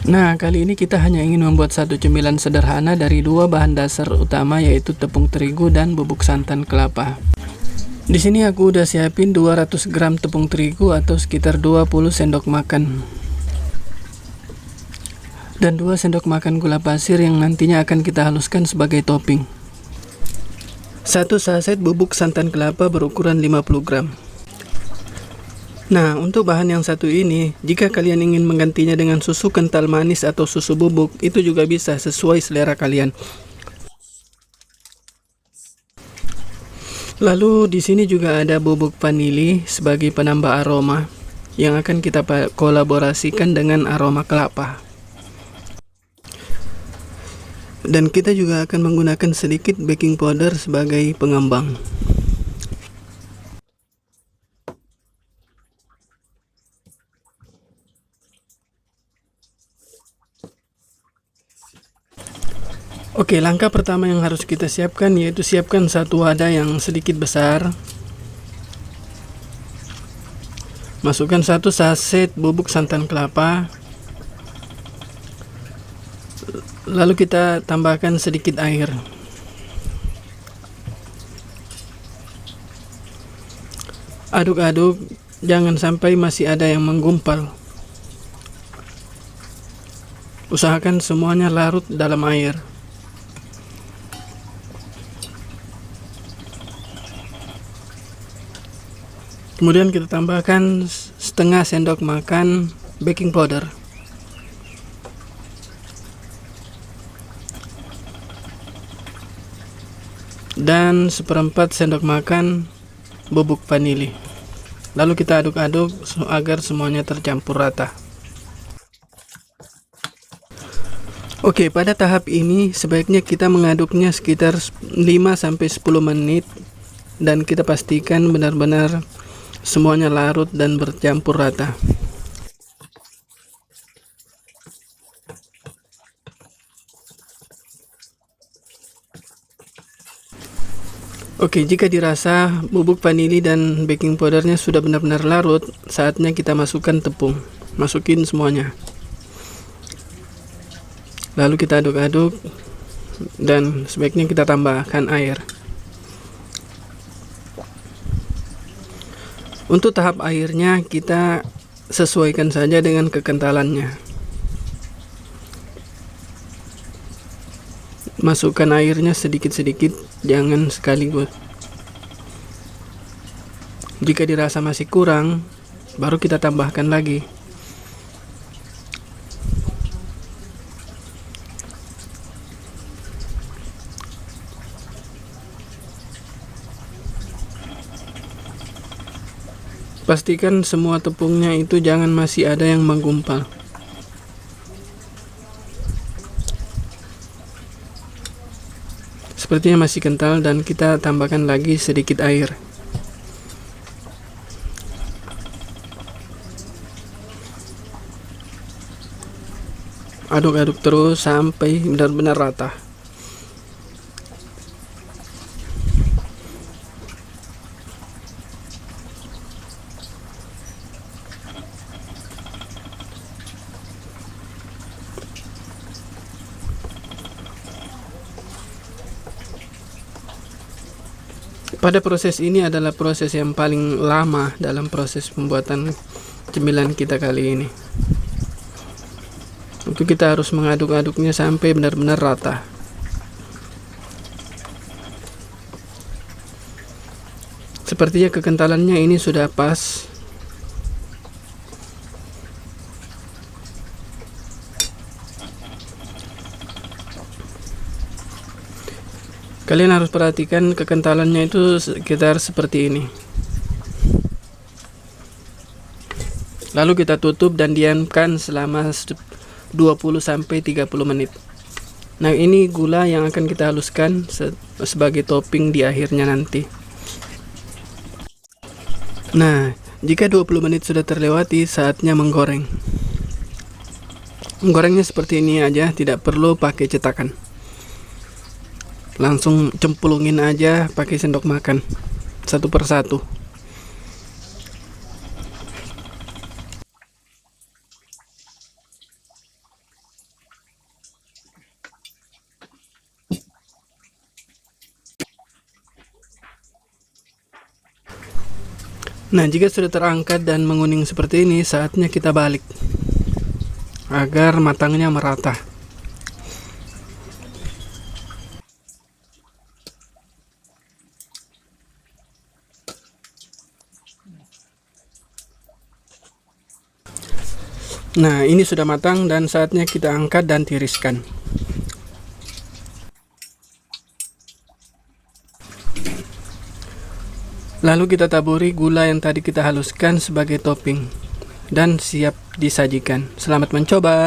Nah, kali ini kita hanya ingin membuat satu cemilan sederhana dari dua bahan dasar utama, yaitu tepung terigu dan bubuk santan kelapa. Di sini aku udah siapin 200 gram tepung terigu atau sekitar 20 sendok makan. Dan 2 sendok makan gula pasir yang nantinya akan kita haluskan sebagai topping. 1 saset bubuk santan kelapa berukuran 50 gram. Nah, untuk bahan yang satu ini, jika kalian ingin menggantinya dengan susu kental manis atau susu bubuk, itu juga bisa sesuai selera kalian. Lalu di sini juga ada bubuk vanili sebagai penambah aroma yang akan kita kolaborasikan dengan aroma kelapa. Dan kita juga akan menggunakan sedikit baking powder sebagai pengembang. Oke, langkah pertama yang harus kita siapkan yaitu siapkan satu wadah yang sedikit besar. Masukkan 1 saset bubuk santan kelapa. Lalu kita tambahkan sedikit air. Aduk-aduk, jangan sampai masih ada yang menggumpal. Usahakan semuanya larut dalam air. Kemudian kita tambahkan setengah sendok makan baking powder. Dan 1/4 sendok makan bubuk vanili. Lalu kita aduk-aduk agar semuanya tercampur rata. Oke, pada tahap ini sebaiknya kita mengaduknya sekitar 5-10 menit dan kita pastikan benar-benar semuanya larut dan bercampur rata. Oke, jika dirasa bubuk vanili dan baking powdernya sudah benar-benar larut, saatnya kita masukkan tepung. Masukin semuanya. Lalu kita aduk-aduk dan sebaiknya kita tambahkan air. Untuk tahap airnya kita sesuaikan saja dengan kekentalannya. Masukkan airnya sedikit-sedikit, jangan sekaligus. Jika dirasa masih kurang, baru kita tambahkan lagi. Pastikan semua tepungnya itu jangan masih ada yang menggumpal. Sepertinya masih kental dan kita tambahkan lagi sedikit air. Aduk-aduk terus sampai benar-benar rata. Pada proses ini adalah proses yang paling lama dalam proses pembuatan cemilan kita kali ini. Untuk kita harus mengaduk-aduknya sampai benar-benar rata. Sepertinya kekentalannya ini sudah pas. Kalian harus perhatikan kekentalannya itu sekitar seperti ini. Lalu kita tutup dan diamkan selama 20-30 menit. Nah, ini gula yang akan kita haluskan sebagai topping di akhirnya nanti. Nah, jika 20 menit sudah terlewati, saatnya menggoreng. Menggorengnya seperti ini aja, tidak perlu pakai cetakan. Langsung cemplungin aja pakai sendok makan, satu persatu. Nah, jika sudah terangkat dan menguning seperti ini, saatnya kita balik agar matangnya merata. Nah, ini sudah matang dan saatnya kita angkat dan tiriskan. Lalu kita taburi gula yang tadi kita haluskan sebagai topping dan siap disajikan. Selamat mencoba.